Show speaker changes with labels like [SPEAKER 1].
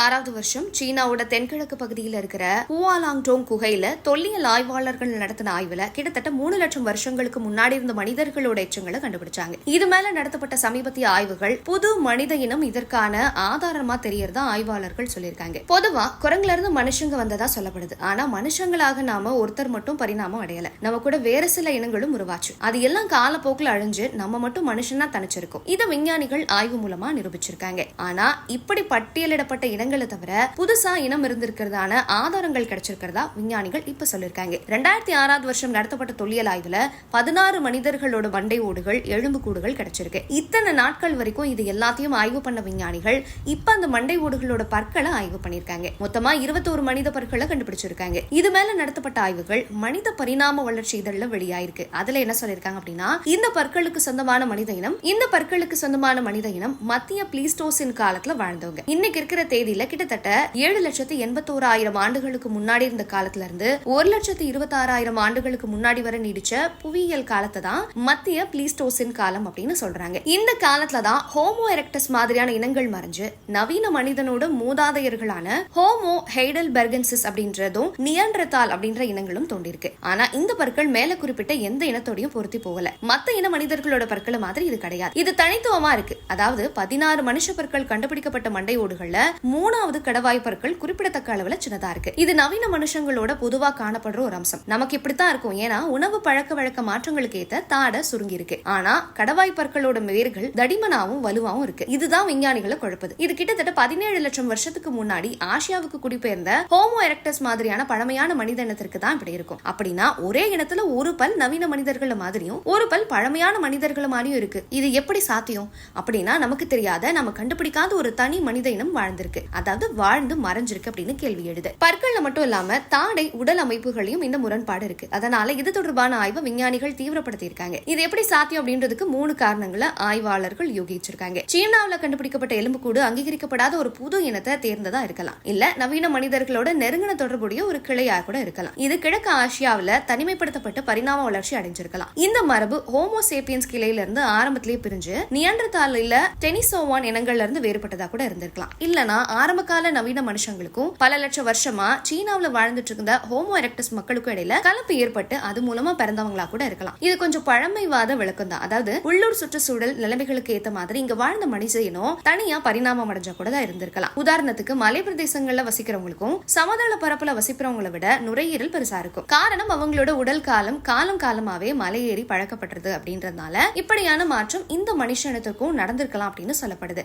[SPEAKER 1] 6வது வருஷம் சீனாவோட தென்கிழக்கு பகுதியில் இருக்கிற ஹுவாலாங்டோங் குகையில தொல்லியல் ஆய்வாளர்கள் நடத்தின ஆய்வுல கிட்டத்தட்ட 3 லட்சம் வருஷங்களுக்கு முன்னாடி இருந்த மனிதர்களோட எச்சங்களை கண்டுபிடிச்சாங்க. இது மேல நடத்தப்பட்ட சமீபத்திய ஆய்வுகள் புது மனித இனம் இதற்கான ஆதாரமா தெரியறதா ஆய்வாளர்கள் சொல்லியிருக்காங்க. பொதுவா குரங்குல இருந்து மனுஷங்க வந்ததா சொல்லப்படுது. ஆனா மனுஷங்களாக நாம ஒருத்தர் மட்டும் பரிணாமம் அடையல. நம்ம கூட வேற சில இனங்களும் உருவாச்சு. அது எல்லாம் காலப்போக்கில் அழிஞ்சு நம்ம மட்டும் மனுஷனா தனிச்சிருக்கோம். இதை விஞ்ஞானிகள் ஆய்வு மூலமா நிரூபிச்சிருக்காங்க. ஆனா இப்படி பட்டியலிடப்பட்ட இடங்களை தவிர புதுசா இனம் இருந்திருக்கிறதான ஆதாரங்கள் கிடைச்சிருக்கிறதா விஞ்ஞானிகள் இப்ப சொல்லிருக்காங்க. 2006வது வருஷம் நடத்தப்பட்ட தொல்லியல் ஆய்வுல 16 மனிதர்களோட மண்டை ஓடுகள், எலும்பு கூடுகள் கிடைச்சிருக்கு. இத்தனை நாட்கள் வரைக்கும் இது எல்லாத்தையும் ஆய்வு பண்ண விஞ்ஞானிகள் இப்ப அந்த மண்டை ஓடுகளோட பற்களை ஆய்வு பண்ணிருக்காங்க. மொத்தமா 21 மனித பற்களை கண்டுபிடிச்சிருக்காங்க. இது மேல நடத்தப்பட்ட ஆய்வுகள் மனித பரிணாம வளர்ச்சி இதழ்ல வெளியாயிருக்கு. அதுல என்ன சொல்லிருக்காங்க அப்படின்னா, இந்த பற்களுக்கு சொந்தமான மனித இனம் மத்திய பிளீஸ்டோசின் காலத்துல வாழ்ந்தவங்க. இன்னைக்கு இருக்கிற தேதியில கிட்டத்தட்ட 7,81,000 ஆண்டுகளுக்கு முன்னாடி இருந்த காலத்துல இருந்து 1,26,000 ஆண்டுகளுக்கு முன்னாடி வரை நீடிச்ச புவியியல் காலத்தை தான் மத்திய பிளீஸ்டோசின் காலம் அப்படின்னு சொல்றாங்க. இந்த காலத்துல தான் ஹோமோ எரெக்டஸ் மாதிரியான இனங்கள் மறைஞ்சு நவீன மனிதனோட மூதாதையர்களான ஹோமோ ஹெய்டல்பெர்கென்சிஸ் அப்படின்றதும் நியண்டர்தால் அப்படின்ற இனங்களும் தோன்றிருக்கு. ஆனா இந்த பற்கள் மேல குறிப்பிட்ட எந்த இனத்தோடையும் பொருத்தி போகல. மத்த இன மனிதர்களோட பற்களை மாதிரி இது கிடையாது. இது தனித்துவமா இருக்கு. அதாவது 16 மனுஷ பற்கள் கண்டுபிடிக்கப்பட்ட மண்டை ஓடுகள்ல 3வது கடவாய் பற்கள் குறிப்பிடத்தக்க அளவுல சின்னதா இருக்கு. இது நவீன மனுஷங்களோட பொதுவா காணப்படுற ஒரு அம்சம். நமக்கு இப்படித்தான் இருக்கும். ஏன்னா உணவு பழக்க வழக்க மாற்றங்களுக்கு ஏத்த தாடை சுருங்கி இருக்கு. ஆனா கடவாய் பற்களோட வேர்கள் தடிமனாவும் வலுவாவும் இருக்கு. இதுதான் விஞ்ஞானிகளை குழப்பது. இது கிட்டத்தட்ட 17 லட்சம் வருஷத்துக்கு முன்னாடி ஆசியாவுக்கு குடிபெயர்ந்த ஹோமோ எரெக்டஸ் மாதிரியான பழமையான மனித இனத்திற்கு தான் இப்படி இருக்கும். அப்படின்னா ஒரே இனத்துல ஒரு பல் நவீன மனிதர்கள் மாதிரியும் ஒரு பல் பழமையான மனிதர்கள் மாதிரியும் இருக்கு. இது எப்படி சாத்தியம் அப்படின்னா, நமக்கு தெரியாத, நம்ம கண்டுபிடிக்காத ஒரு தனி மனித இனம் வாழ்ந்திருக்கு. அதாவது வாழ்ந்து மறைஞ்சிருக்கு அப்படின்னு கேள்வி எழுது. பற்கள்ல மட்டும் இல்லாம தாடை உடல் அமைப்புகளையும் இந்த முரண்பாடு இருக்கு. அதனால இது தொடர்பான ஆய்வை விஞ்ஞானிகள் தீவிரப்படுத்தி இருக்காங்க. இது எப்படி சாத்தியம் அப்படின்றதுக்கு 3 காரணங்களை ஆய்வாளர்கள் யோகிச்சிருக்காங்க. சீனாவில் கண்டுபிடிக்கப்பட்ட எலும்புக்கூடு அங்கீகரிக்கப்படாத ஒரு புது இனத்தை தேர்ந்ததா இருக்கலாம். இல்ல நவீன மனிதர்களோட நெருங்கின தொடர்புடைய ஒரு கிளையா கூட இருக்கலாம். இது கிழக்கு ஆசியாவில தனிமைப்படுத்தப்பட்ட பரிணாம வளர்ச்சி அடைஞ்சிருக்கலாம். இந்த மரபு ஹோமோ சேப்பியன்ஸ் கிளையில இருந்து ஆரம்பத்திலேயே பிரிஞ்சு நியண்டர்தால் இல்ல டெனிசோவான் இனங்கள்ல இருந்து வேறுபட்டதா கூட இருந்திருக்கலாம். இல்லனா ஆரம்ப கால நவீன மனுஷங்களுக்கும் பல லட்சம் வருஷமா சீனாவுல வாழ்ந்துட்டு இருந்த ஹோமோ எரெக்டஸ் மக்களுக்கும் இடையில கலப்பு ஏற்பட்டு அது மூலமா பிறந்தவங்களா கூட இருக்கலாம். இது கொஞ்சம் பழமைவாத விளக்கம் தான். அதாவது உள்ளூர் சுற்றுச்சூழல் நிலைமைகளுக்கு ஏத்த மாதிரி இங்க வாழ்ந்த மனித இனம் தனியா பரிணாமம் அடைஞ்சா கூட தான் இருந்திருக்கலாம். உதாரணத்துக்கு மலை பிரதேசங்கள்ல வசிக்கிறவங்களுக்கும் சமதள பரப்புல வசிக்கிறவங்களை விட நுரையீரல் பெருசா இருக்கும். காரணம் அவங்களோட உடல் காலம் காலமாவே மலையேறி பழக்கப்பட்டது அப்படின்றதுனால இப்படியான மாற்றம் இந்த மனுஷ இனத்திற்கும் நடந்திருக்கலாம் அப்படின்னு சொல்லப்படுது.